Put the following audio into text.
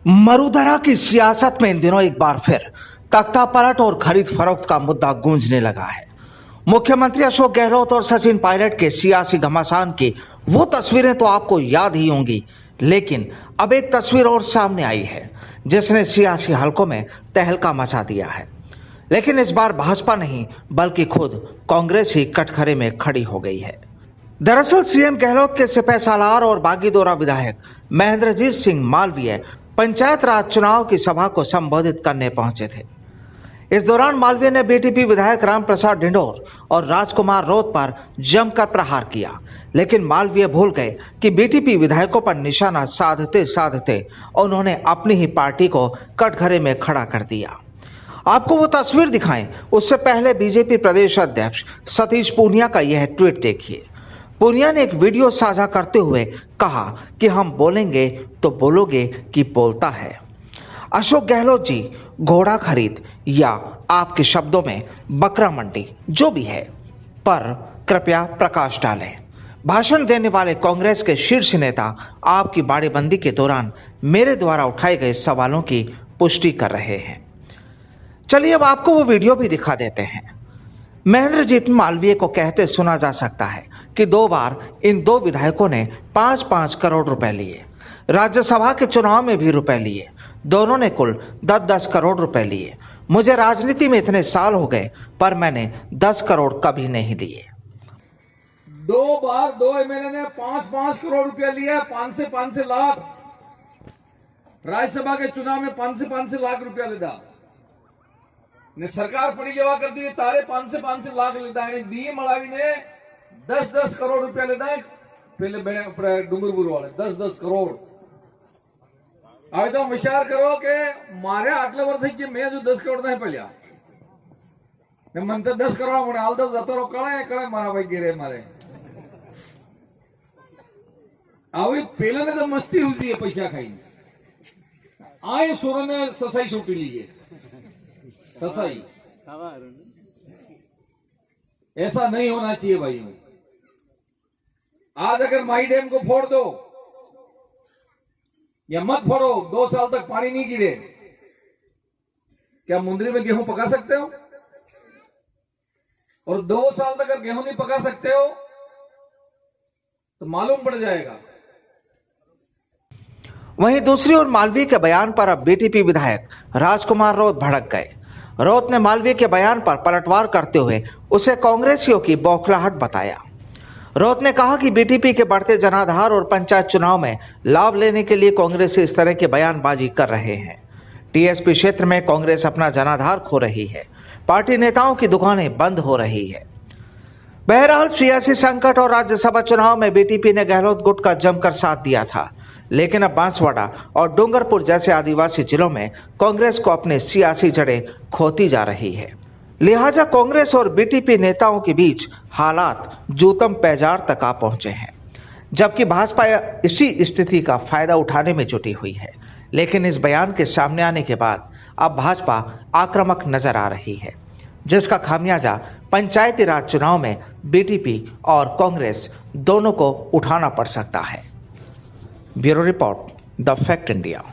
मरुधरा की सियासत में इन दिनों एक बार फिर तख्ता पलट और खरीद फरोख्त का मुद्दा गूंजने लगा है। मुख्यमंत्री अशोक गहलोत और सचिन पायलट के सियासी घमासान की वो तस्वीरें तो आपको याद ही होंगी, लेकिन अब एक तस्वीर और सामने आई है जिसने सियासी हलकों में तहलका मचा दिया है। लेकिन इस बार भाजपा नहीं बल्कि खुद कांग्रेस ही कटघरे में खड़ी हो गई है। दरअसल सीएम गहलोत के सिपहसालार और बागीदोरा विधायक महेंद्रजीत सिंह मालवीय पंचायत राज चुनाव की सभा को संबोधित करने पहुंचे थे। इस दौरान मालवीय ने बीटीपी विधायक राम प्रसाद ढिंडोर और राजकुमार रोत पर जमकर प्रहार किया, लेकिन मालवीय भूल गए कि बीटीपी विधायकों पर निशाना साधते साधते उन्होंने अपनी ही पार्टी को कटघरे में खड़ा कर दिया। आपको वो तस्वीर दिखाएं उससे पहले बीजेपी प्रदेश अध्यक्ष सतीश पूनिया का यह ट्वीट देखिए। पूनिया ने एक वीडियो साझा करते हुए कहा कि हम बोलेंगे तो बोलोगे कि बोलता है। अशोक गहलोत जी, घोड़ा खरीद या आपके शब्दों में बकरा मंडी जो भी है, पर कृपया प्रकाश डालें। भाषण देने वाले कांग्रेस के शीर्ष नेता आपकी बाड़ेबंदी के दौरान मेरे द्वारा उठाए गए सवालों की पुष्टि कर रहे हैं। चलिए अब आपको वो वीडियो भी दिखा देते हैं। महेंद्रजीत मालवीय को कहते सुना जा सकता है कि 2 बार इन 2 विधायकों ने 5-5 करोड़ रुपए लिए। राज्यसभा के चुनाव में भी रुपए लिए। दोनों ने कुल 10-10 करोड़ रुपए लिए। मुझे राजनीति में इतने साल हो गए पर मैंने 10 करोड़ कभी नहीं लिए। 2 बार 2 एमएलए ने 5-5 करोड़ रुपया लिया। 5 से 5 लाख राज्यसभा के चुनाव में 5 से 5 लाख रुपया लिया ने सरकार पड़ी जवा कर दी। तारे 5 से लाख लेता है। बी मलावी ने 10-10 करोड़ रुपया लेता है। पहले डूंगरपुर वाले 10-10 करोड़। अब तो विचार करो कि मारे आटले वर्ष की मैं जो 10 करोड़ नहीं पड़ा म्हणते 10 करोड़ म्हणून आल 10 जातो कळे मारा भाई गिरे मारे આવી પેલા ને તો મસ્તી हुई है पैसा खाई आए सोरे ने ससाई छूटी लीजिए ससाई। ऐसा नहीं होना चाहिए भाई। आज अगर माई डैम को फोड़ दो या मत फोड़ो, 2 साल तक पानी नहीं गिरे, क्या मुंदरी में गेहूं पका सकते हो? और 2 साल तक अगर गेहूं नहीं पका सकते हो तो मालूम पड़ जाएगा। वहीं दूसरी ओर मालवीय के बयान पर अब बीटीपी विधायक राजकुमार रोत भड़क गए। रोत ने मालवीय के बयान पर पलटवार करते हुए उसे कांग्रेसियों की बौखलाहट बताया। रोत ने कहा कि बीटीपी के बढ़ते जनाधार और पंचायत चुनाव में लाभ लेने के लिए कांग्रेस इस तरह की बयानबाजी कर रहे हैं। टीएसपी क्षेत्र में कांग्रेस अपना जनाधार खो रही है। पार्टी नेताओं की दुकानें बंद हो रही है। बहरहाल सियासी संकट और राज्यसभा चुनाव में बीटीपी ने गहलोत गुट का जमकर साथ दिया था, लेकिन अब बांसवाड़ा और डूंगरपुर जैसे आदिवासी जिलों में कांग्रेस को अपने सियासी जड़ें खोती जा रही है। लिहाजा कांग्रेस और बीटीपी नेताओं के बीच हालात जूतम पैजार तक आ पहुंचे हैं, जबकि भाजपा इसी स्थिति का फायदा उठाने में जुटी हुई है। लेकिन इस बयान के सामने आने के बाद अब भाजपा आक्रामक नजर आ रही है, जिसका खामियाजा पंचायती राज चुनाव में बीटीपी और कांग्रेस दोनों को उठाना पड़ सकता है। Bureau report, the fact India.